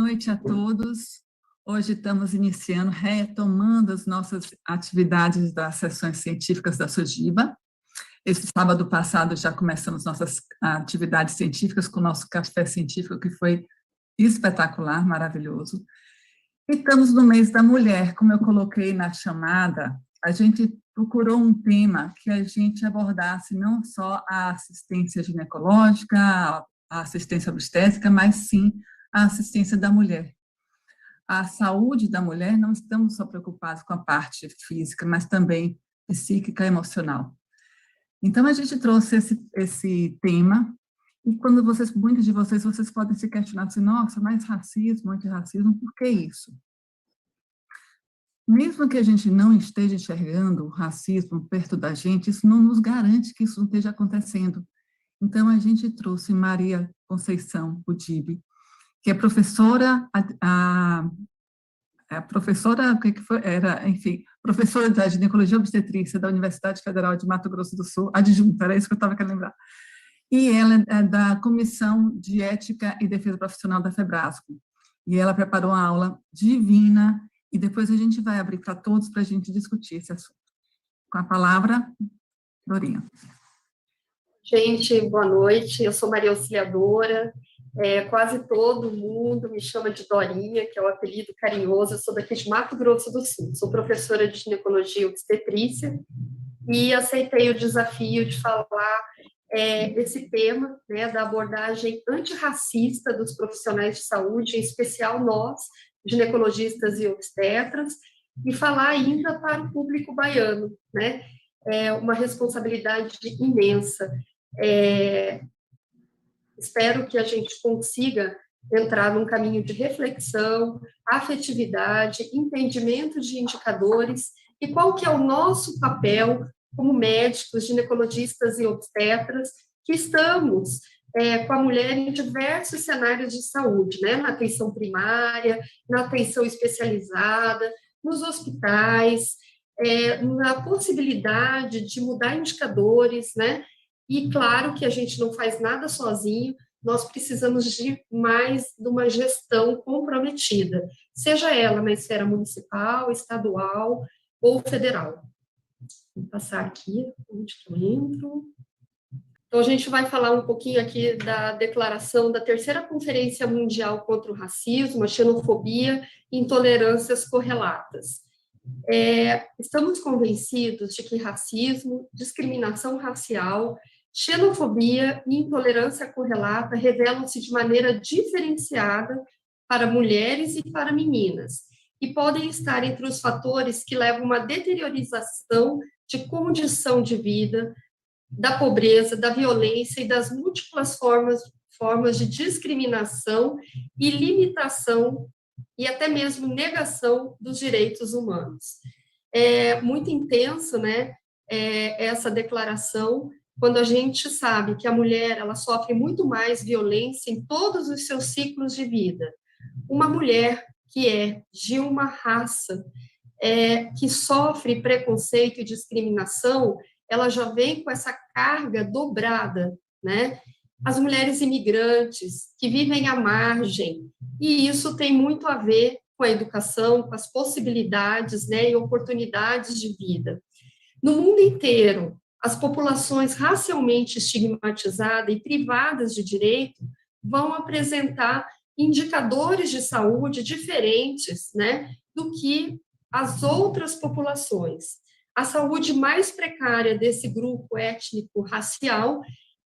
noite a todos. Hoje estamos iniciando, retomando as nossas atividades das sessões científicas da SOGIBA. Esse sábado passado já começamos nossas atividades científicas com o nosso café científico, que foi espetacular, maravilhoso. E estamos no mês da mulher, como eu coloquei na chamada, a gente procurou um tema que a gente abordasse não só a assistência ginecológica, a assistência obstétrica, mas sim a assistência da mulher. A saúde da mulher, não estamos só preocupados com a parte física, mas também psíquica e emocional. Então, a gente trouxe esse tema, e quando muitos de vocês podem se questionar assim, nossa, mas racismo, antirracismo, por que isso? Mesmo que a gente não esteja enxergando o racismo perto da gente, isso não nos garante que isso não esteja acontecendo. Então, a gente trouxe Maria Conceição Udibe, que é professora, professora, o que foi? Enfim, professora da ginecologia obstetrícia da Universidade Federal de Mato Grosso do Sul, adjunta, era isso que eu estava querendo lembrar. E ela é da Comissão de Ética e Defesa Profissional da FEBRASCO. E ela preparou uma aula divina, e depois a gente vai abrir para todos para a gente discutir esse assunto. Com a palavra, Dorinha. Gente, boa noite, eu sou Maria Auxiliadora, quase todo mundo me chama de Dorinha, que é o apelido carinhoso, eu sou daqui de Mato Grosso do Sul, sou professora de ginecologia e obstetrícia, e aceitei o desafio de falar esse tema, né, da abordagem antirracista dos profissionais de saúde, em especial nós, ginecologistas e obstetras, e falar ainda para o público baiano, né, é uma responsabilidade imensa. Espero que a gente consiga entrar num caminho de reflexão, afetividade, entendimento de indicadores e qual que é o nosso papel como médicos, ginecologistas e obstetras que estamos com a mulher em diversos cenários de saúde, né? Na atenção primária, na atenção especializada, nos hospitais, na possibilidade de mudar indicadores, né? E claro que a gente não faz nada sozinho, nós precisamos de mais de uma gestão comprometida, seja ela na esfera municipal, estadual ou federal. Vou passar aqui, onde que eu entro. Então, a gente vai falar um pouquinho aqui da declaração da terceira Conferência Mundial contra o Racismo, a Xenofobia e Intolerâncias Correlatas. Estamos convencidos de que racismo, discriminação racial, xenofobia e intolerância correlata revelam-se de maneira diferenciada para mulheres e para meninas, e podem estar entre os fatores que levam a uma deteriorização de condição de vida, da pobreza, da violência e das múltiplas formas de discriminação e limitação e até mesmo negação dos direitos humanos. É muito intensa, né, essa declaração, quando a gente sabe que a mulher ela sofre muito mais violência em todos os seus ciclos de vida. Uma mulher que é de uma raça que sofre preconceito e discriminação, ela já vem com essa carga dobrada, né? As mulheres imigrantes que vivem à margem, e isso tem muito a ver com a educação, com as possibilidades, né, e oportunidades de vida. No mundo inteiro, as populações racialmente estigmatizadas e privadas de direito vão apresentar indicadores de saúde diferentes, né, do que as outras populações. A saúde mais precária desse grupo étnico-racial,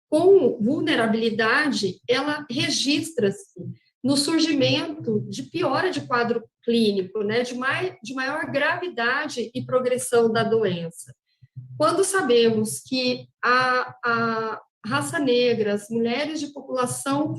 com vulnerabilidade, ela registra-se no surgimento de piora de quadro clínico, né, de maior gravidade e progressão da doença. Quando sabemos que a raça negra, as mulheres de população,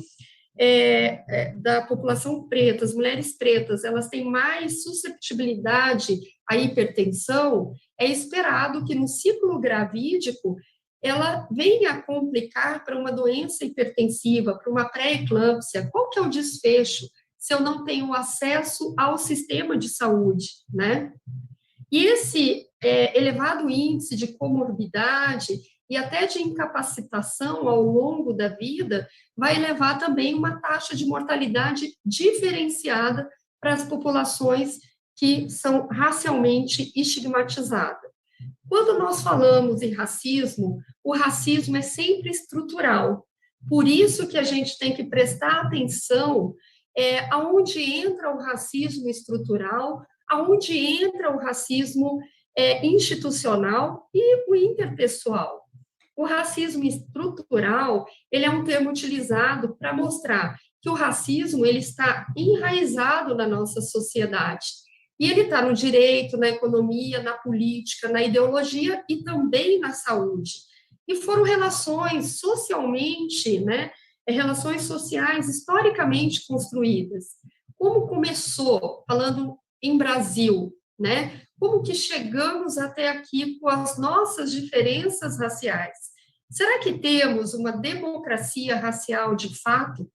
da população preta, as mulheres pretas, elas têm mais susceptibilidade à hipertensão, é esperado que no ciclo gravídico ela venha a complicar para uma doença hipertensiva, para uma pré-eclâmpsia. Qual que é o desfecho se eu não tenho acesso ao sistema de saúde, né? E esse elevado índice de comorbidade e até de incapacitação ao longo da vida, vai levar também uma taxa de mortalidade diferenciada para as populações que são racialmente estigmatizadas. Quando nós falamos em racismo, o racismo é sempre estrutural. Por isso que a gente tem que prestar atenção aonde entra o racismo estrutural, aonde entra o racismo institucional e o interpessoal. O racismo estrutural, ele é um termo utilizado para mostrar que o racismo ele está enraizado na nossa sociedade. E ele está no direito, na economia, na política, na ideologia e também na saúde. E foram relações socialmente, relações sociais historicamente construídas. Como começou, falando em Brasil, como que chegamos até aqui com as nossas diferenças raciais? Será que temos uma democracia racial de fato?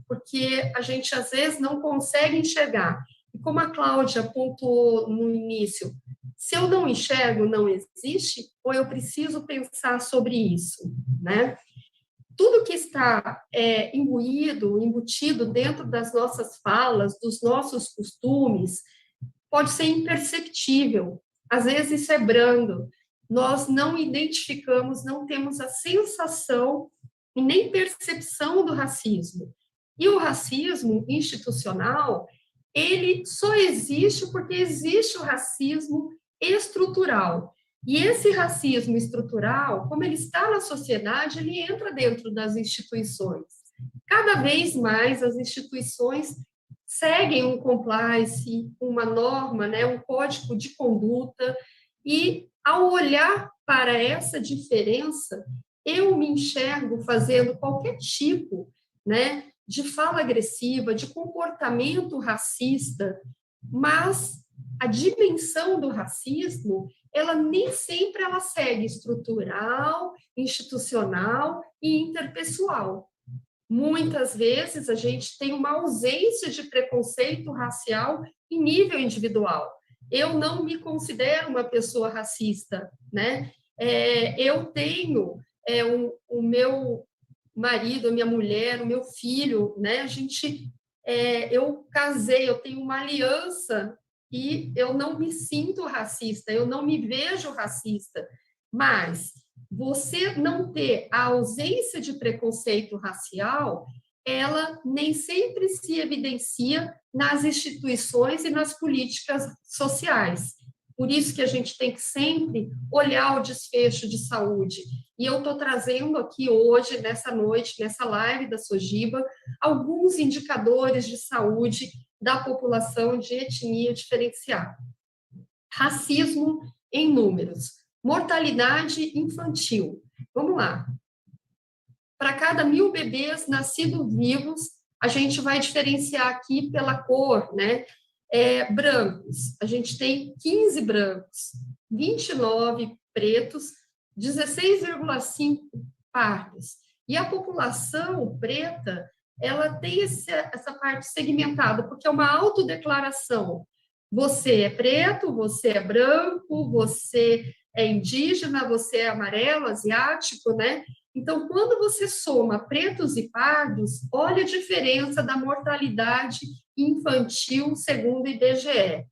Porque a gente, às vezes, não consegue enxergar. E como a Cláudia apontou no início, se eu não enxergo, não existe, ou eu preciso pensar sobre isso, Tudo que está embutido dentro das nossas falas, dos nossos costumes, pode ser imperceptível. Às vezes isso é brando. Nós não identificamos, não temos a sensação e nem percepção do racismo. E o racismo institucional, ele só existe porque existe o racismo estrutural. E esse racismo estrutural, como ele está na sociedade, ele entra dentro das instituições. Cada vez mais as instituições seguem um compliance, uma norma, um código de conduta, e ao olhar para essa diferença, eu me enxergo fazendo qualquer tipo, de fala agressiva, de comportamento racista, mas a dimensão do racismo, ela nem sempre ela segue estrutural, institucional e interpessoal. Muitas vezes a gente tem uma ausência de preconceito racial em nível individual. Eu não me considero uma pessoa racista, eu tenho o meu marido, a minha mulher, o meu filho, eu casei, eu tenho uma aliança e eu não me sinto racista, eu não me vejo racista, mas você não ter a ausência de preconceito racial, ela nem sempre se evidencia nas instituições e nas políticas sociais. Por isso que a gente tem que sempre olhar o desfecho de saúde. E eu estou trazendo aqui hoje, nessa noite, nessa live da Sojiba, alguns indicadores de saúde da população de etnia diferenciada. Racismo em números. Mortalidade infantil. Vamos lá. Para cada 1.000 bebês nascidos vivos, a gente vai diferenciar aqui pela cor, brancos. A gente tem 15 brancos, 29 pretos, 16,5 pardos. E a população preta, ela tem essa parte segmentada, porque é uma autodeclaração. Você é preto, você é branco, você é indígena, você é amarelo, asiático, Então, quando você soma pretos e pardos, olha a diferença da mortalidade infantil segundo o IBGE.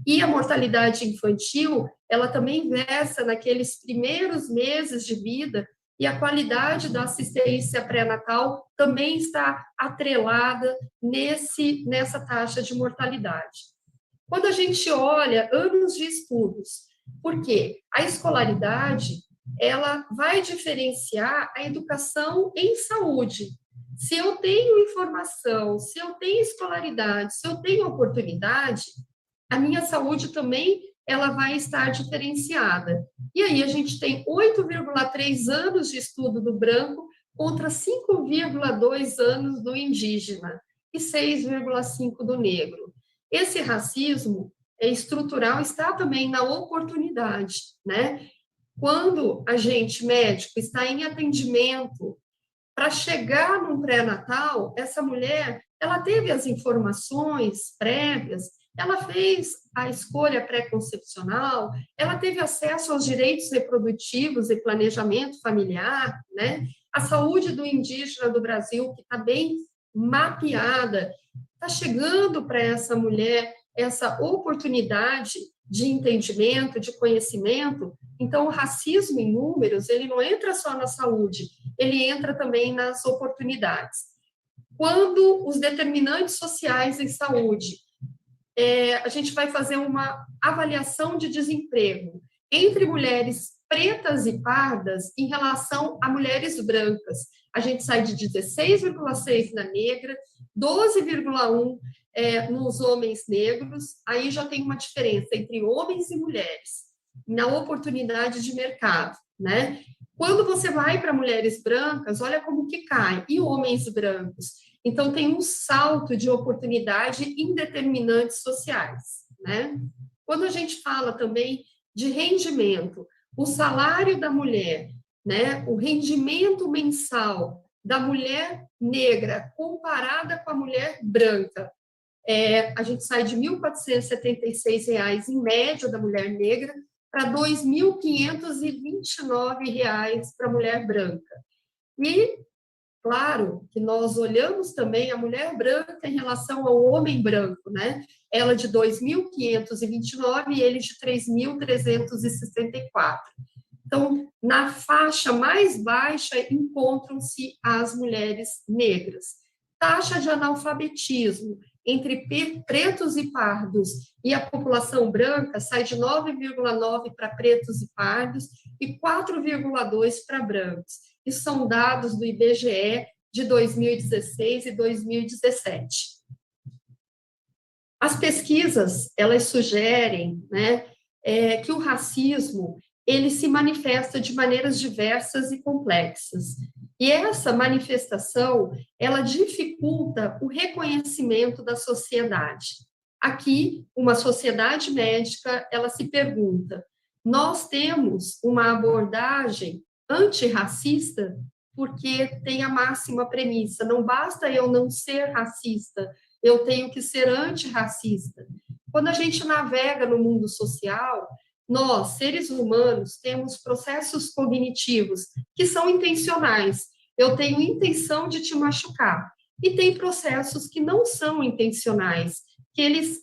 E a mortalidade infantil, ela também versa naqueles primeiros meses de vida, e a qualidade da assistência pré-natal também está atrelada nessa taxa de mortalidade. Quando a gente olha anos de estudos, porque a escolaridade, ela vai diferenciar a educação em saúde. Se eu tenho informação, se eu tenho escolaridade, se eu tenho oportunidade, a minha saúde também ela vai estar diferenciada. E aí a gente tem 8,3 anos de estudo do branco contra 5,2 anos do indígena e 6,5 do negro. Esse racismo estrutural está também na oportunidade, Quando a gente, médico, está em atendimento para chegar num pré-natal, essa mulher, ela teve as informações prévias ela fez a escolha pré-concepcional, ela teve acesso aos direitos reprodutivos e planejamento familiar, né? A saúde do indígena do Brasil, que está bem mapeada, está chegando para essa mulher essa oportunidade de entendimento, de conhecimento. Então, o racismo em números, ele não entra só na saúde, ele entra também nas oportunidades. Quando os determinantes sociais em saúde, a gente vai fazer uma avaliação de desemprego entre mulheres pretas e pardas em relação a mulheres brancas. A gente sai de 16,6 na negra, 12,1 nos homens negros, aí já tem uma diferença entre homens e mulheres na oportunidade de mercado, né? Quando você vai para mulheres brancas, olha como que cai, e homens brancos. Então, tem um salto de oportunidade em determinantes sociais, né? Quando a gente fala também de rendimento, o salário da mulher, né? O rendimento mensal da mulher negra comparada com a mulher branca, a gente sai de R$ 1.476 em média da mulher negra para R$ 2.529 para a mulher branca. E, claro, que nós olhamos também a mulher branca em relação ao homem branco, né? Ela de 2.529 e ele de 3.364. Então, na faixa mais baixa encontram-se as mulheres negras. Taxa de analfabetismo entre pretos e pardos e a população branca sai de 9,9 para pretos e pardos e 4,2 para brancos. Isso são dados do IBGE de 2016 e 2017. As pesquisas, elas sugerem, né, que o racismo ele se manifesta de maneiras diversas e complexas. E essa manifestação, ela dificulta o reconhecimento da sociedade. Aqui, uma sociedade médica, ela se pergunta, nós temos uma abordagem antirracista porque tem a máxima premissa, não basta eu não ser racista, eu tenho que ser antirracista. Quando a gente navega no mundo social, nós, seres humanos, temos processos cognitivos que são intencionais. Eu tenho intenção de te machucar. E tem processos que não são intencionais, que eles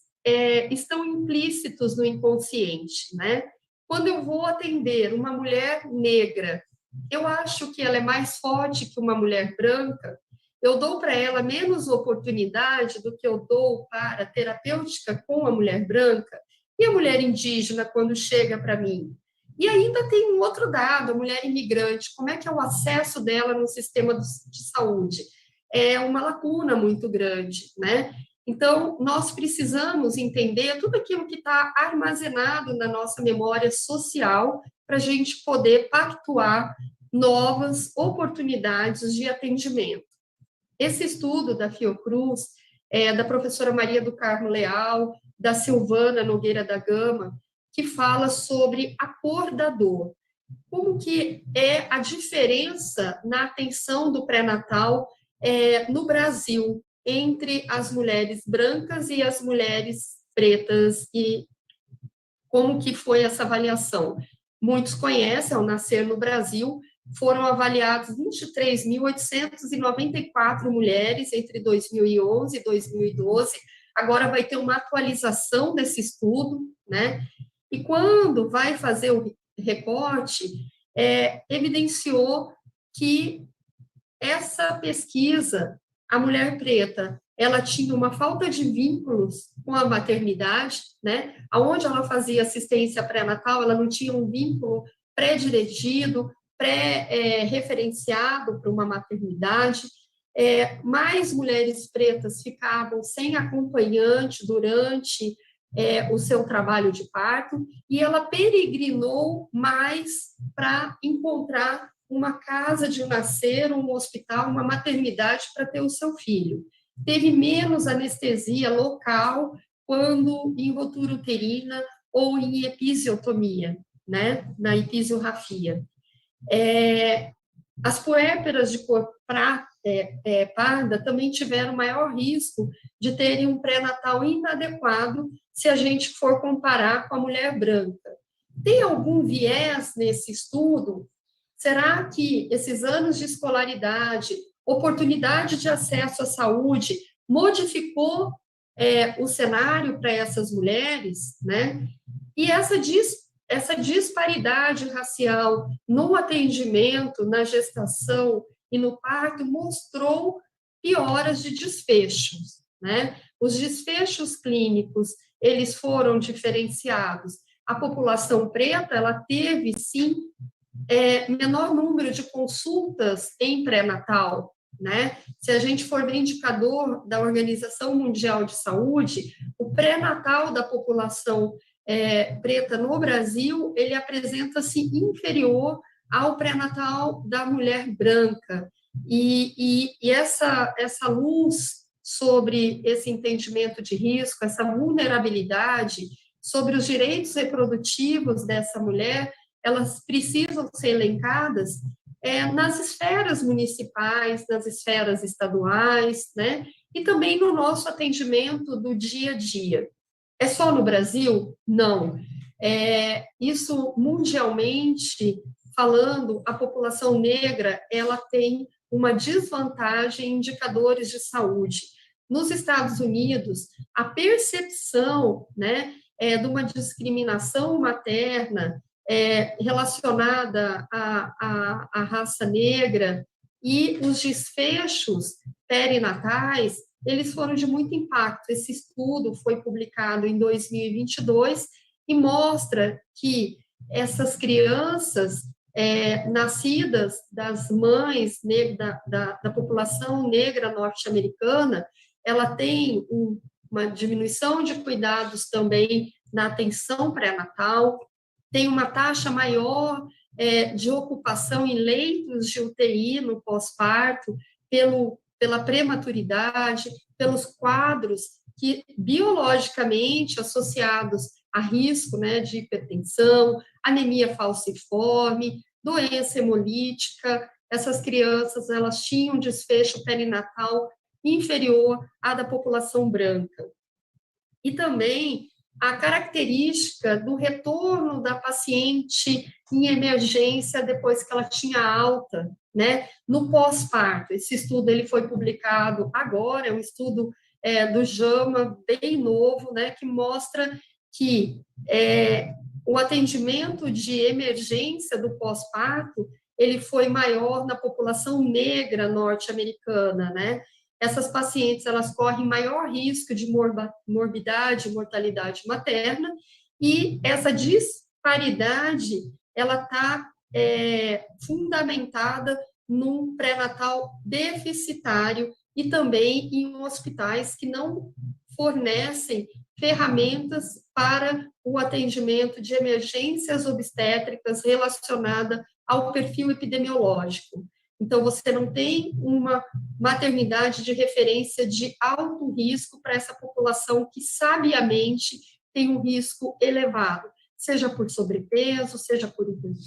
estão implícitos no inconsciente, né? Quando eu vou atender uma mulher negra, eu acho que ela é mais forte que uma mulher branca, eu dou para ela menos oportunidade do que eu dou para a terapêutica com a mulher branca. E a mulher indígena, quando chega para mim? E ainda tem um outro dado, a mulher imigrante, como é que é o acesso dela no sistema de saúde? É uma lacuna muito grande, né? Então, nós precisamos entender tudo aquilo que está armazenado na nossa memória social para a gente poder pactuar novas oportunidades de atendimento. Esse estudo da Fiocruz, da professora Maria do Carmo Leal, da Silvana Nogueira da Gama, que fala sobre a cor da dor. Como que é a diferença na atenção do pré-natal no Brasil entre as mulheres brancas e as mulheres pretas e como que foi essa avaliação? Muitos conhecem, ao nascer no Brasil, foram avaliadas 23.894 mulheres entre 2011 e 2012. Agora vai ter uma atualização desse estudo, né? E quando vai fazer o recorte, evidenciou que essa pesquisa, a mulher preta, ela tinha uma falta de vínculos com a maternidade, né? Onde ela fazia assistência pré-natal, ela não tinha um vínculo pré-dirigido, pré-referenciado para uma maternidade. Mais mulheres pretas ficavam sem acompanhante durante o seu trabalho de parto, e ela peregrinou mais para encontrar uma casa de nascer, um hospital, uma maternidade para ter o seu filho. Teve menos anestesia local quando em ruptura uterina ou em episiotomia, né, na episiorrafia. As puérperas de cor parda também tiveram maior risco de terem um pré-natal inadequado se a gente for comparar com a mulher branca. Tem algum viés nesse estudo? Será que esses anos de escolaridade, oportunidade de acesso à saúde, modificou o cenário para essas mulheres, né? E essa disparidade racial no atendimento, na gestação e no parto mostrou pioras de desfechos, né? Os desfechos clínicos, eles foram diferenciados. A população preta, ela teve, sim, menor número de consultas em pré-natal, né? Se a gente for ver indicador da Organização Mundial de Saúde, o pré-natal da população preta no Brasil, ele apresenta-se inferior ao pré-natal da mulher branca. E essa luz sobre esse entendimento de risco, essa vulnerabilidade, sobre os direitos reprodutivos dessa mulher, elas precisam ser elencadas nas esferas municipais, nas esferas estaduais, né? E também no nosso atendimento do dia a dia. É só no Brasil? Não. Isso mundialmente falando, a população negra ela tem uma desvantagem em indicadores de saúde. Nos Estados Unidos, a percepção, né, de uma discriminação materna relacionada à raça negra e os desfechos perinatais, eles foram de muito impacto. Esse estudo foi publicado em 2022 e mostra que essas crianças nascidas das mães da população negra norte-americana, ela tem uma diminuição de cuidados também na atenção pré-natal, tem uma taxa maior de ocupação em leitos de UTI no pós-parto, pela prematuridade, pelos quadros que biologicamente associados a risco, né, de hipertensão, anemia falciforme, doença hemolítica. Essas crianças, elas tinham um desfecho perinatal inferior à da população branca. E também a característica do retorno da paciente em emergência depois que ela tinha alta, né, no pós-parto. Esse estudo ele foi publicado agora, é um estudo do JAMA, bem novo, né, que mostra que o atendimento de emergência do pós-parto, ele foi maior na população negra norte-americana, né? Essas pacientes, elas correm maior risco de morbidade e mortalidade materna, e essa disparidade, ela está fundamentada num pré-natal deficitário e também em hospitais que não fornecem ferramentas para o atendimento de emergências obstétricas relacionada ao perfil epidemiológico. Então, você não tem uma maternidade de referência de alto risco para essa população que, sabiamente, tem um risco elevado, seja por sobrepeso, seja por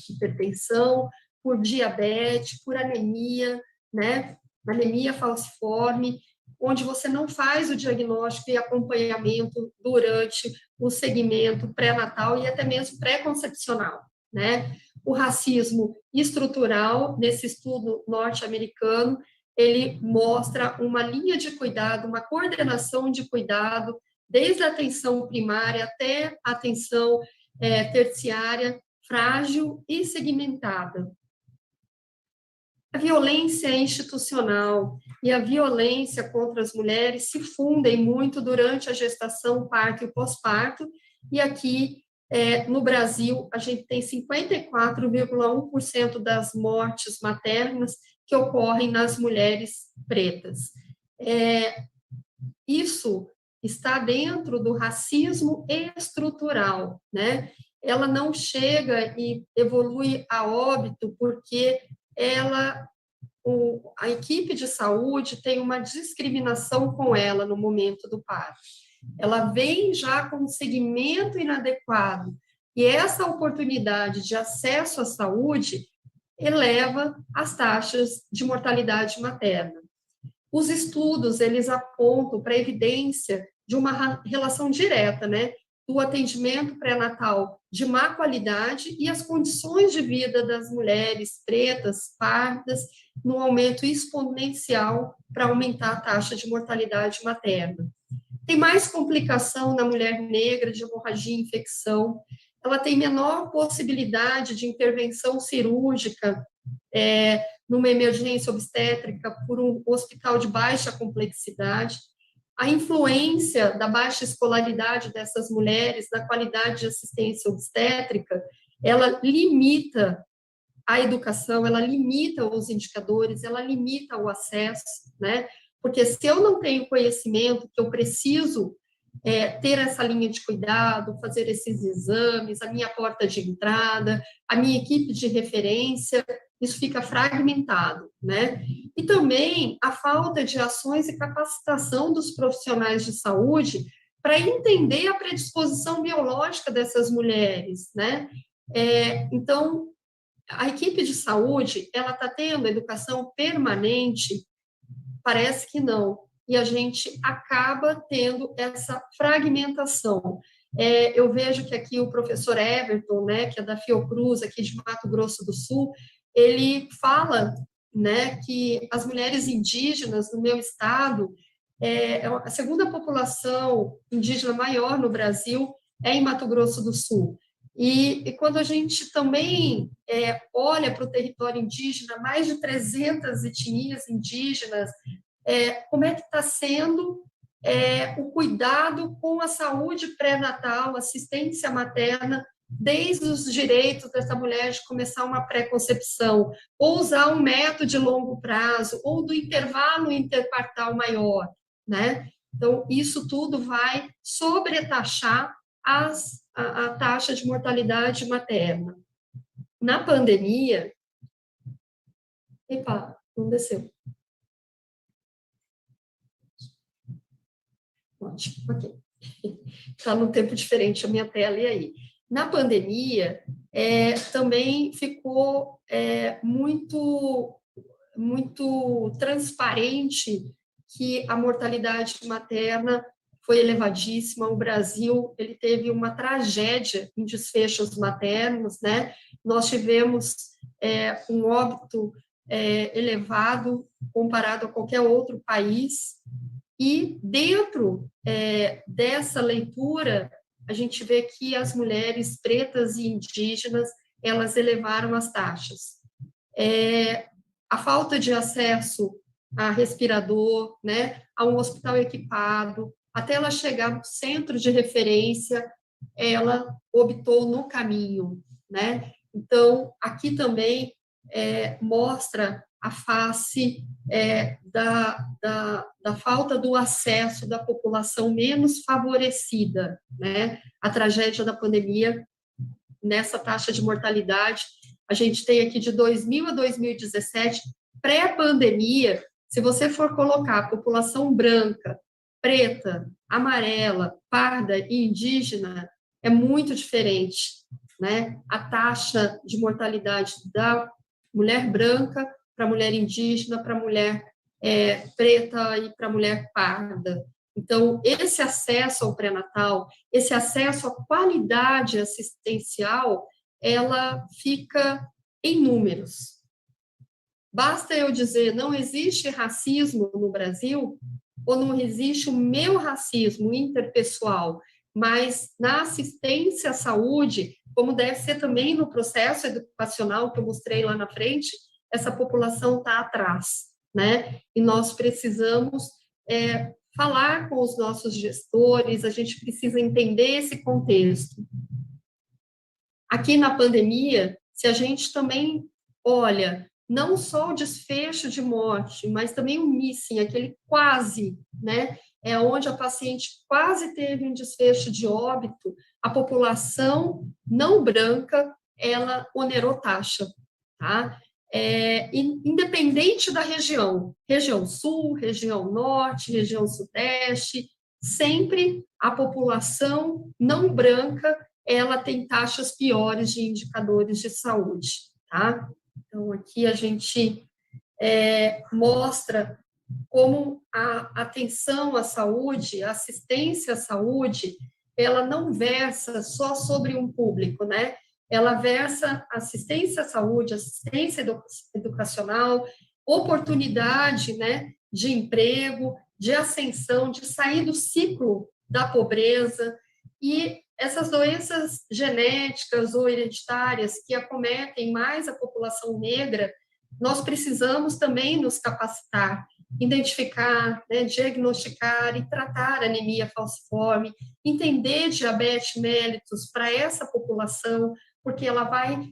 hipertensão, por diabetes, por anemia, né? Anemia falciforme, onde você não faz o diagnóstico e acompanhamento durante o segmento pré-natal e até mesmo pré-concepcional, né? O racismo estrutural, nesse estudo norte-americano, ele mostra uma linha de cuidado, uma coordenação de cuidado, desde a atenção primária até a atenção terciária, frágil e segmentada. A violência institucional e a violência contra as mulheres se fundem muito durante a gestação, parto e pós-parto, e aqui no Brasil a gente tem 54,1% das mortes maternas que ocorrem nas mulheres pretas. Isso está dentro do racismo estrutural, né? Ela não chega e evolui a óbito porque a equipe de saúde tem uma discriminação com ela no momento do parto. Ela vem já com um segmento inadequado e essa oportunidade de acesso à saúde eleva as taxas de mortalidade materna. Os estudos, eles apontam para a evidência de uma relação direta, né, do atendimento pré-natal de má qualidade e as condições de vida das mulheres pretas, pardas, no aumento exponencial para aumentar a taxa de mortalidade materna. Tem mais complicação na mulher negra de hemorragia e infecção, ela tem menor possibilidade de intervenção cirúrgica numa emergência obstétrica por um hospital de baixa complexidade. A influência da baixa escolaridade dessas mulheres na qualidade de assistência obstétrica, ela limita a educação, ela limita os indicadores, ela limita o acesso, né? Porque se eu não tenho conhecimento que eu preciso ter essa linha de cuidado, fazer esses exames, a minha porta de entrada, a minha equipe de referência, isso fica fragmentado, né? E também a falta de ações e capacitação dos profissionais de saúde para entender a predisposição biológica dessas mulheres, né? Então, a equipe de saúde, ela está tendo educação permanente? Parece que não. E a gente acaba tendo essa fragmentação. Eu vejo que aqui o professor Everton, né, que é da Fiocruz, aqui de Mato Grosso do Sul, ele fala, né, que as mulheres indígenas no meu estado, a segunda população indígena maior no Brasil é em Mato Grosso do Sul. E quando a gente também olha para o território indígena, mais de 300 etnias indígenas, como é que está sendo o cuidado com a saúde pré-natal, assistência materna, desde os direitos dessa mulher de começar uma pré-concepção, ou usar um método de longo prazo, ou do intervalo interpartal maior, né? Então, isso tudo vai sobretaxar a taxa de mortalidade materna. Na pandemia... Epa, não desceu. Ótimo, ok. Está num tempo diferente a minha tela, e aí? Na pandemia, também ficou muito transparente que a mortalidade materna foi elevadíssima. O Brasil, ele teve uma tragédia em desfechos maternos, né? Nós tivemos um óbito elevado comparado a qualquer outro país. E dentro dessa leitura, a gente vê que as mulheres pretas e indígenas, elas elevaram as taxas. A falta de acesso a respirador, né, a um hospital equipado, até ela chegar no centro de referência, ela optou no caminho, né? Então, aqui também mostra a face da falta do acesso da população menos favorecida, né? A tragédia da pandemia, nessa taxa de mortalidade, a gente tem aqui de 2000 a 2017, pré-pandemia, se você for colocar a população branca, preta, amarela, parda e indígena, é muito diferente, né? A taxa de mortalidade da mulher branca para a mulher indígena, para a mulher preta e para a mulher parda. Então, esse acesso ao pré-natal, esse acesso à qualidade assistencial, ela fica em números. Basta eu dizer, não existe racismo no Brasil, ou não existe o meu racismo interpessoal, mas na assistência à saúde, como deve ser também no processo educacional que eu mostrei lá na frente, essa população está atrás, né? E nós precisamos falar com os nossos gestores, a gente precisa entender esse contexto. Aqui na pandemia, se a gente também olha não só o desfecho de morte, mas também o missing, aquele quase, né? Onde a paciente quase teve um desfecho de óbito, a população não branca, ela onerou taxa, tá? Independente da região sul, região norte, região sudeste, sempre a população não branca, ela tem taxas piores de indicadores de saúde, tá? Então, aqui a gente mostra como a atenção à saúde, a assistência à saúde, ela não versa só sobre um público, né? Ela versa assistência à saúde, assistência educacional, oportunidade, né, de emprego, de ascensão, de sair do ciclo da pobreza. E essas doenças genéticas ou hereditárias que acometem mais a população negra, nós precisamos também nos capacitar, identificar, né, diagnosticar e tratar anemia falciforme, entender diabetes mellitus para essa população, porque ela vai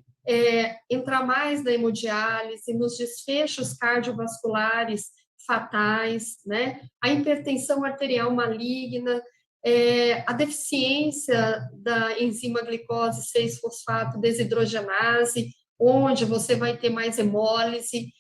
entrar mais na hemodiálise, nos desfechos cardiovasculares fatais, né? A hipertensão arterial maligna, a deficiência da enzima glicose 6-fosfato desidrogenase, onde você vai ter mais hemólise.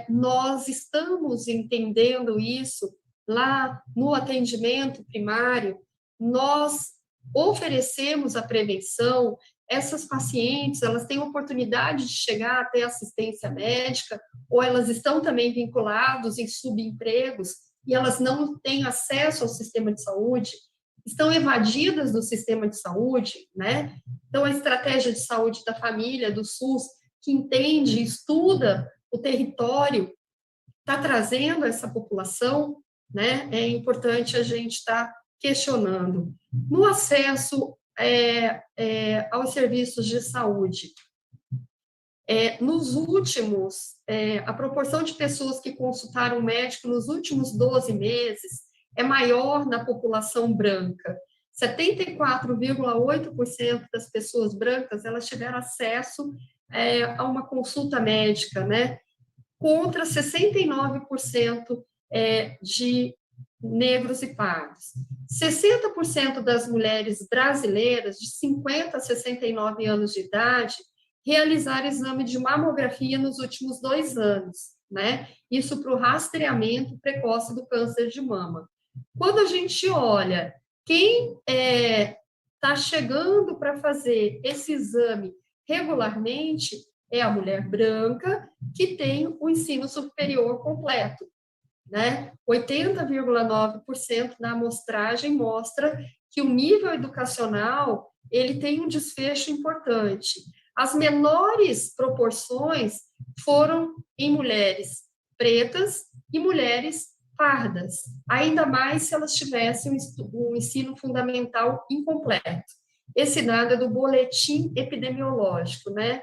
Nós estamos entendendo isso lá no atendimento primário, nós oferecemos a prevenção. Essas pacientes, elas têm oportunidade de chegar até assistência médica, ou elas estão também vinculadas em subempregos, e elas não têm acesso ao sistema de saúde, estão evadidas do sistema de saúde, né? Então, a estratégia de saúde da família, do SUS, que entende, estuda o território, está trazendo essa população, né? É importante a gente estar questionando. No acesso aos serviços de saúde, nos últimos, a proporção de pessoas que consultaram o médico nos últimos 12 meses é maior na população branca. 74,8% das pessoas brancas, elas tiveram acesso a uma consulta médica, né? Contra 69% de negros e pardos. 60% das mulheres brasileiras de 50 a 69 anos de idade realizaram exame de mamografia nos últimos 2 anos, né? Isso para o rastreamento precoce do câncer de mama. Quando a gente olha quem está chegando para fazer esse exame regularmente, é a mulher branca que tem o ensino superior completo, né? 80,9% da amostragem mostra que o nível educacional ele tem um desfecho importante. As menores proporções foram em mulheres pretas e mulheres pardas, ainda mais se elas tivessem um ensino fundamental incompleto. Esse dado é do boletim epidemiológico, né,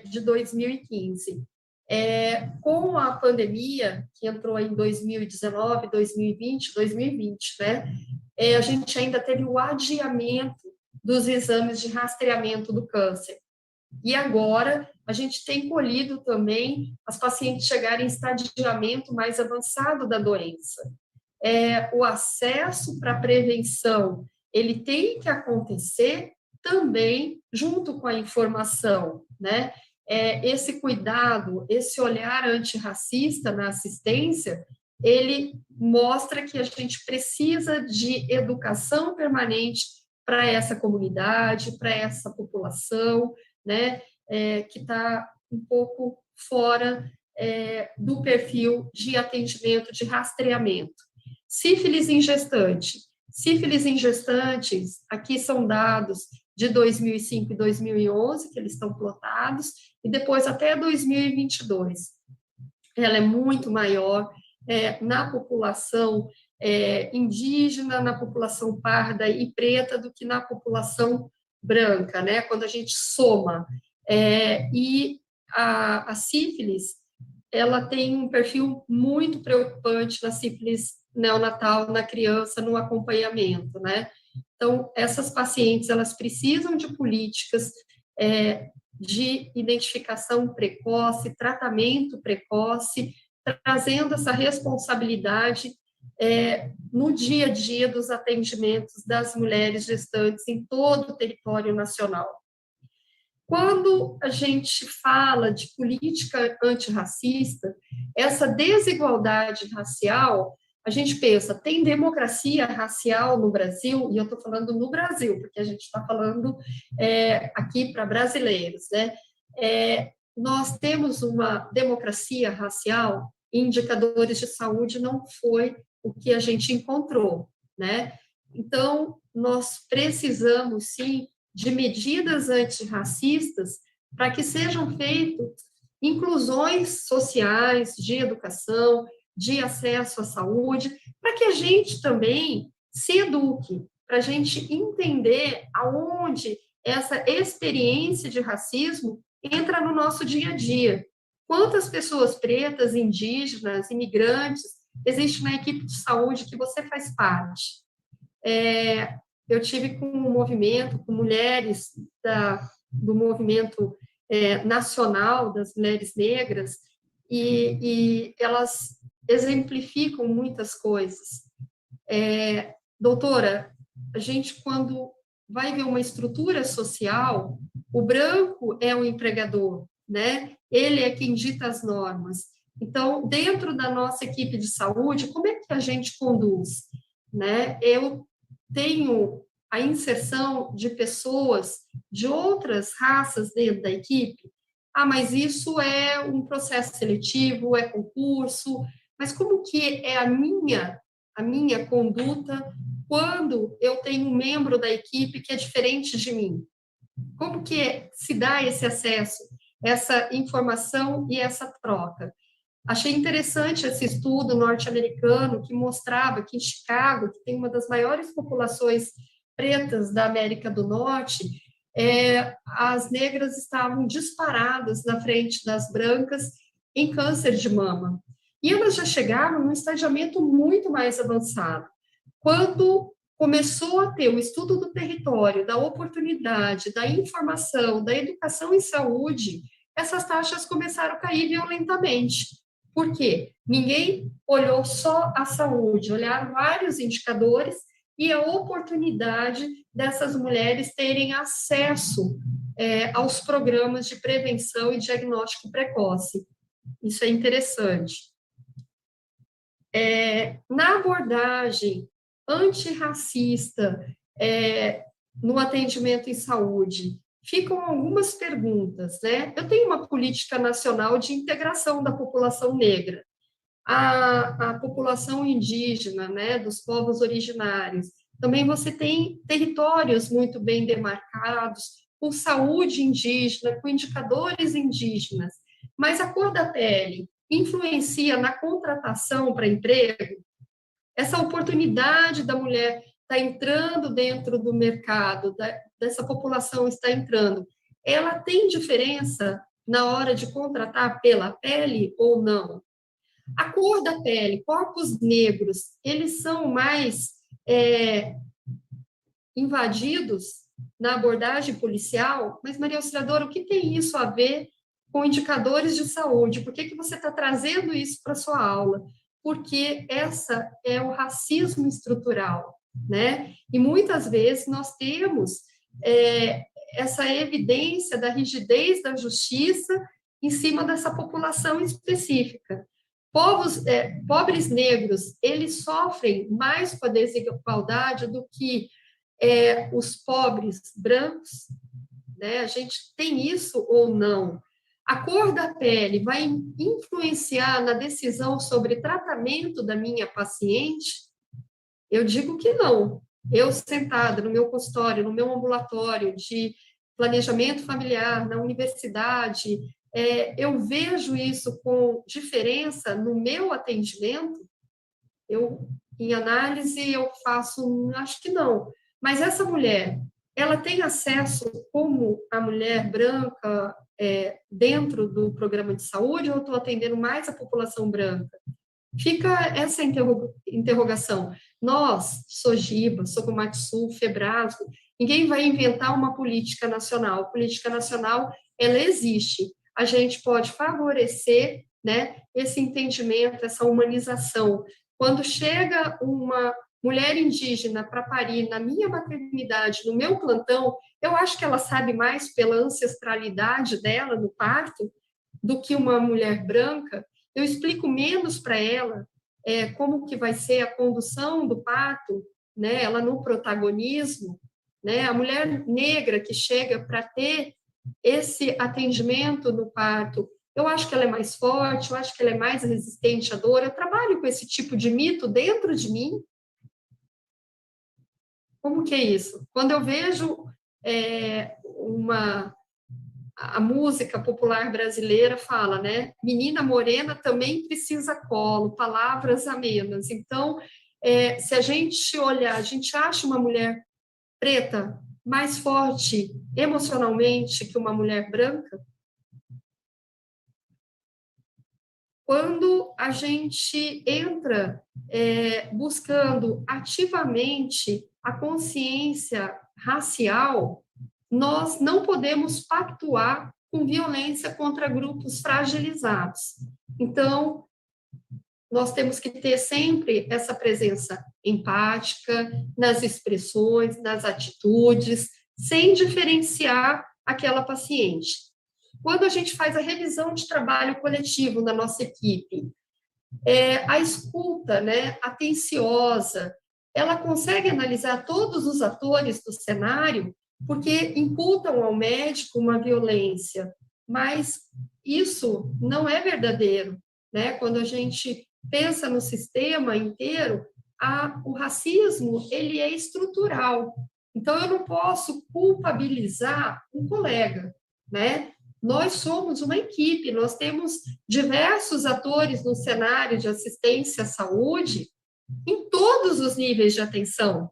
de 2015. Com a pandemia, que entrou em 2019, 2020, né, a gente ainda teve o adiamento dos exames de rastreamento do câncer. E agora, a gente tem colhido também as pacientes chegarem em estadiamento mais avançado da doença. O acesso para a prevenção, ele tem que acontecer também junto com a informação, né? Esse cuidado, esse olhar antirracista na assistência, ele mostra que a gente precisa de educação permanente para essa comunidade, para essa população, né, que está um pouco fora do perfil de atendimento, de rastreamento. Sífilis em gestante. Sífilis em gestantes, aqui são dados de 2005 e 2011, que eles estão plotados, e depois até 2022. Ela é muito maior na população indígena, na população parda e preta, do que na população branca, né? Quando a gente soma. E a sífilis, ela tem um perfil muito preocupante na sífilis neonatal, na criança, no acompanhamento, né? Então, essas pacientes, elas precisam de políticas de identificação precoce, tratamento precoce, trazendo essa responsabilidade no dia a dia dos atendimentos das mulheres gestantes em todo o território nacional. Quando a gente fala de política antirracista, essa desigualdade racial, a gente pensa, tem democracia racial no Brasil? E eu estou falando no Brasil, porque a gente está falando aqui para brasileiros, né? Nós temos uma democracia racial? indicadores de saúde não foi o que a gente encontrou, né? Então, nós precisamos, sim, de medidas antirracistas para que sejam feitas inclusões sociais, de educação, de acesso à saúde, para que a gente também se eduque, para a gente entender aonde essa experiência de racismo entra no nosso dia a dia. Quantas pessoas pretas, indígenas, imigrantes existe na equipe de saúde que você faz parte? Eu tive com um movimento, com mulheres do movimento nacional das mulheres negras, e elas exemplificam muitas coisas. Doutora, a gente, quando vai ver uma estrutura social, o branco é o empregador, né? Ele é quem dita as normas. Então, dentro da nossa equipe de saúde, como é que a gente conduz? Né? Eu tenho a inserção de pessoas de outras raças dentro da equipe. Ah, mas isso é um processo seletivo, é concurso, mas como que é a minha conduta quando eu tenho um membro da equipe que é diferente de mim? Como que se dá esse acesso, essa informação e essa troca? Achei interessante esse estudo norte-americano que mostrava que em Chicago, que tem uma das maiores populações pretas da América do Norte, as negras estavam disparadas na frente das brancas em câncer de mama. E elas já chegaram num estadiamento muito mais avançado. Quando começou a ter o estudo do território, da oportunidade, da informação, da educação em saúde, essas taxas começaram a cair violentamente. Por quê? Ninguém olhou só a saúde, olharam vários indicadores e a oportunidade dessas mulheres terem acesso aos programas de prevenção e diagnóstico precoce. Isso é interessante. Na abordagem antirracista no atendimento em saúde, ficam algumas perguntas, né? Eu tenho uma política nacional de integração da população negra. A população indígena, né, dos povos originários. Também você tem territórios muito bem demarcados, com saúde indígena, com indicadores indígenas. Mas a cor da pele influencia na contratação para emprego? Essa oportunidade da mulher está entrando dentro do mercado, dessa população está entrando, ela tem diferença na hora de contratar pela pele ou não? A cor da pele, corpos negros, eles são mais invadidos na abordagem policial? Mas, Maria Auxiliadora, o que tem isso a ver com indicadores de saúde? Por que você está trazendo isso para a sua aula? Porque essa é o racismo estrutural, né? E muitas vezes nós temos essa evidência da rigidez da justiça em cima dessa população específica. Pobres negros, eles sofrem mais com a desigualdade do que os pobres brancos, né? A gente tem isso ou não? A cor da pele vai influenciar na decisão sobre tratamento da minha paciente? Eu digo que não. Eu, sentada no meu consultório, no meu ambulatório de planejamento familiar, na universidade, eu vejo isso com diferença no meu atendimento? Em análise, eu faço, acho que não. Mas essa mulher, ela tem acesso como a mulher branca dentro do programa de saúde ou eu estou atendendo mais a população branca? Fica essa interrogação. Nós, Sojiba, Socomatsu, Febrasgo, ninguém vai inventar uma política nacional. A política nacional, ela existe. A gente pode favorecer, né, esse entendimento, essa humanização. Quando chega uma mulher indígena para parir na minha maternidade, no meu plantão, eu acho que ela sabe mais pela ancestralidade dela no parto do que uma mulher branca. Eu explico menos para ela como que vai ser a condução do parto, né, ela no protagonismo, né, a mulher negra que chega para ter esse atendimento no parto, eu acho que ela é mais forte, eu acho que ela é mais resistente à dor, eu trabalho com esse tipo de mito dentro de mim. Como que é isso? Quando eu vejo a música popular brasileira fala, né? Menina morena também precisa colo, palavras amenas. Então, se a gente olhar, a gente acha uma mulher preta mais forte emocionalmente que uma mulher branca? Quando a gente entra buscando ativamente a consciência racial, nós não podemos pactuar com violência contra grupos fragilizados. Então, nós temos que ter sempre essa presença empática nas expressões, nas atitudes, sem diferenciar aquela paciente. Quando a gente faz a revisão de trabalho coletivo na nossa equipe, a escuta, né, atenciosa, ela consegue analisar todos os atores do cenário, porque imputam ao médico uma violência, mas isso não é verdadeiro, né? Quando a gente pensa no sistema inteiro, o racismo, ele é estrutural. Então, eu não posso culpabilizar um colega, né? Nós somos uma equipe, nós temos diversos atores no cenário de assistência à saúde em todos os níveis de atenção.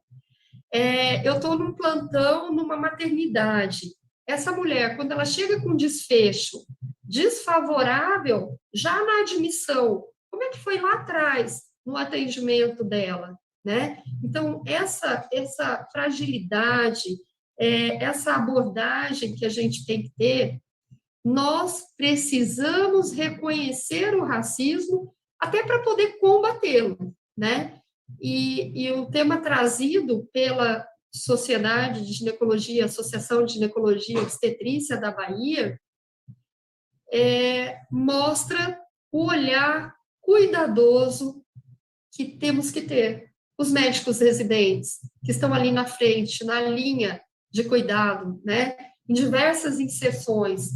Eu estou num plantão, numa maternidade. Essa mulher, quando ela chega com desfecho desfavorável, já na admissão, como é que foi lá atrás no atendimento dela, né? Então, essa fragilidade, essa abordagem que a gente tem que ter, nós precisamos reconhecer o racismo até para poder combatê-lo, né? E o tema trazido pela Sociedade de Ginecologia, Associação de Ginecologia e Obstetrícia da Bahia, mostra o olhar cuidadoso que temos que ter. Os médicos residentes, que estão ali na frente, na linha de cuidado, né? Em diversas inserções,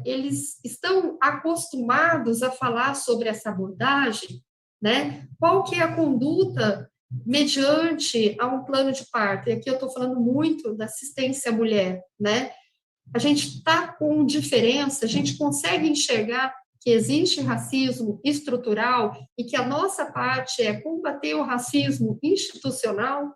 eles estão acostumados a falar sobre essa abordagem, né? Qual que é a conduta mediante a um plano de parto? E aqui eu estou falando muito da assistência à mulher, né? A gente está com diferença, a gente consegue enxergar que existe racismo estrutural e que a nossa parte é combater o racismo institucional.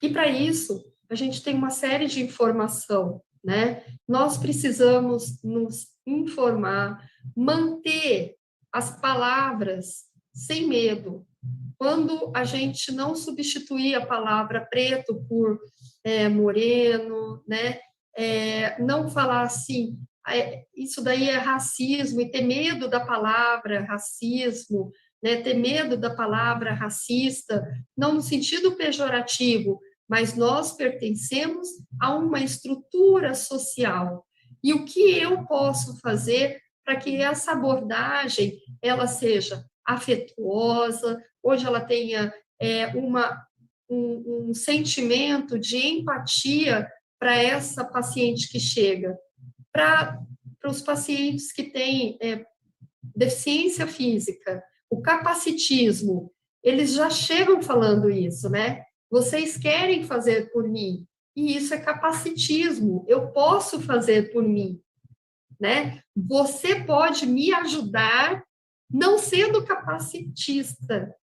E para isso, a gente tem uma série de informação, né? Nós precisamos nos informar, manter as palavras sem medo. Quando a gente não substituir a palavra preto por moreno, né? Não falar assim, isso daí é racismo, e ter medo da palavra racismo, né? Ter medo da palavra racista, não no sentido pejorativo, mas nós pertencemos a uma estrutura social. E o que eu posso fazer para que essa abordagem ela seja afetuosa, hoje ela tenha um sentimento de empatia para essa paciente que chega, para os pacientes que têm deficiência física, o capacitismo, eles já chegam falando isso, né? Vocês querem fazer por mim, e isso é capacitismo, eu posso fazer por mim, né? Você pode me ajudar não sendo capacitista,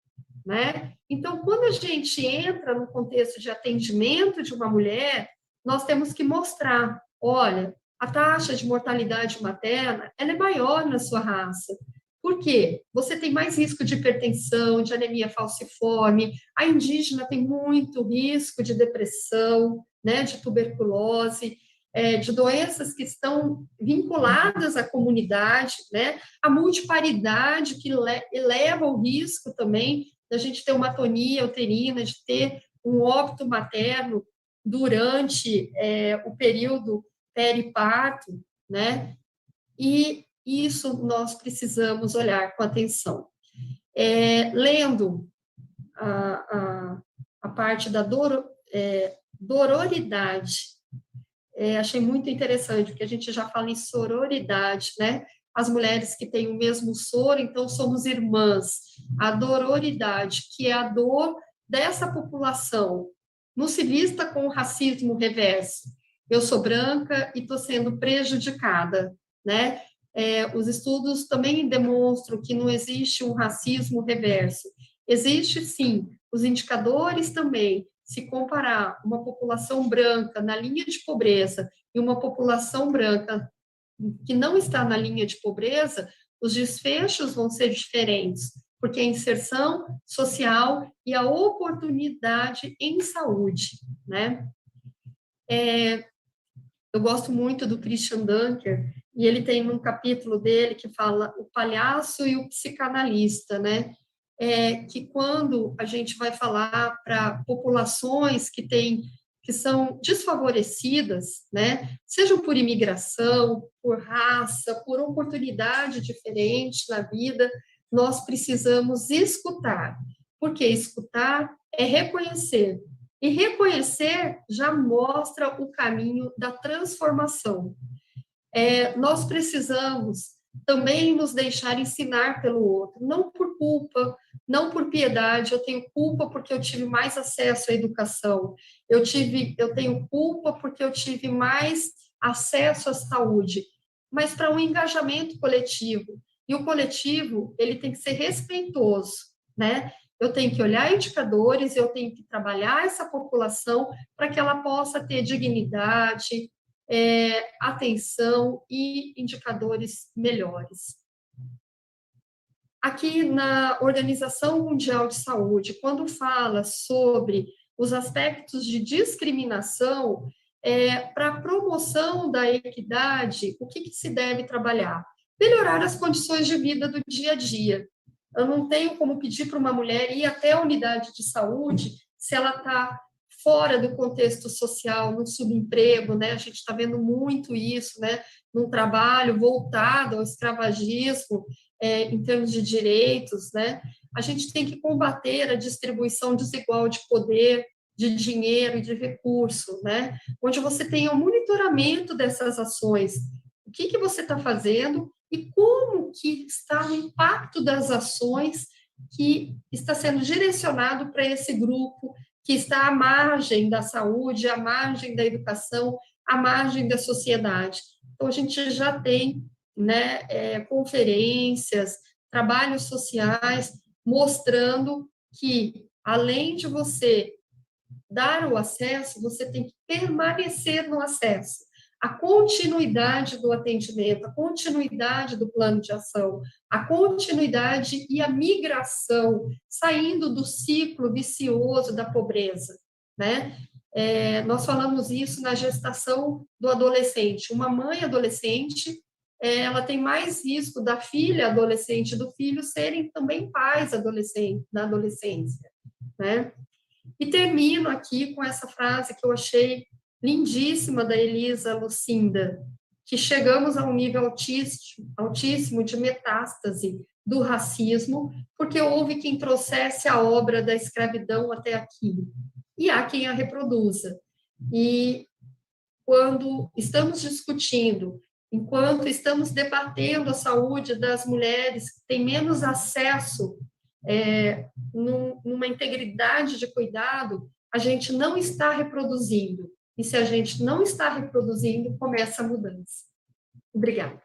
né? Então, quando a gente entra no contexto de atendimento de uma mulher, nós temos que mostrar, olha, a taxa de mortalidade materna, ela é maior na sua raça. Por quê? Você tem mais risco de hipertensão, de anemia falciforme, a indígena tem muito risco de depressão, né, de tuberculose, de doenças que estão vinculadas à comunidade, né, a multiparidade que eleva o risco também da gente ter uma atonia uterina, de ter um óbito materno durante o período periparto, né? E isso nós precisamos olhar com atenção. Lendo a parte da dororidade, achei muito interessante, porque a gente já fala em sororidade, né? As mulheres que têm o mesmo soro, então somos irmãs. A dororidade, que é a dor dessa população, não se vista com o racismo reverso. Eu sou branca e estou sendo prejudicada, né? Os estudos também demonstram que não existe um racismo reverso. Existe, sim, os indicadores também. Se comparar uma população branca na linha de pobreza e uma população branca que não está na linha de pobreza, os desfechos vão ser diferentes, porque a inserção social e a oportunidade em saúde, né? Eu gosto muito do Christian Dunker, e ele tem um capítulo dele que fala o palhaço e o psicanalista, né? Que quando a gente vai falar para populações que são desfavorecidas, né? Sejam por imigração, por raça, por oportunidade diferente na vida, nós precisamos escutar, porque escutar é reconhecer. E reconhecer já mostra o caminho da transformação. Nós precisamos também nos deixar ensinar pelo outro, não por culpa, não por piedade. Eu tenho culpa porque eu tive mais acesso à educação, eu tenho culpa porque eu tive mais acesso à saúde, mas para um engajamento coletivo. E o coletivo, ele tem que ser respeitoso, né? Eu tenho que olhar indicadores, eu tenho que trabalhar essa população para que ela possa ter dignidade, atenção e indicadores melhores. Aqui na Organização Mundial de Saúde, quando fala sobre os aspectos de discriminação, para a promoção da equidade, o que se deve trabalhar? Melhorar as condições de vida do dia a dia. Eu não tenho como pedir para uma mulher ir até a unidade de saúde se ela está fora do contexto social, no subemprego, né? A gente está vendo muito isso, né? Num trabalho voltado ao escravagismo, em termos de direitos, né? A gente tem que combater a distribuição desigual de poder, de dinheiro e de recurso, né? Onde você tenha um monitoramento dessas ações. O que você está fazendo e como que está o impacto das ações que está sendo direcionado para esse grupo que está à margem da saúde, à margem da educação, à margem da sociedade. Então, a gente já tem, né, conferências, trabalhos sociais, mostrando que, além de você dar o acesso, você tem que permanecer no acesso. A continuidade do atendimento, a continuidade do plano de ação, a continuidade e a migração, saindo do ciclo vicioso da pobreza, né? Nós falamos isso na gestação do adolescente. Uma mãe adolescente, ela tem mais risco da filha adolescente e do filho serem também pais adolescentes, na adolescência, né? E termino aqui com essa frase que eu achei lindíssima da Elisa Lucinda, que chegamos a um nível altíssimo de metástase do racismo, porque houve quem trouxesse a obra da escravidão até aqui, e há quem a reproduza. E quando estamos discutindo, enquanto estamos debatendo a saúde das mulheres que têm menos acesso numa integridade de cuidado, a gente não está reproduzindo. E se a gente não está reproduzindo, começa a mudança. Obrigada.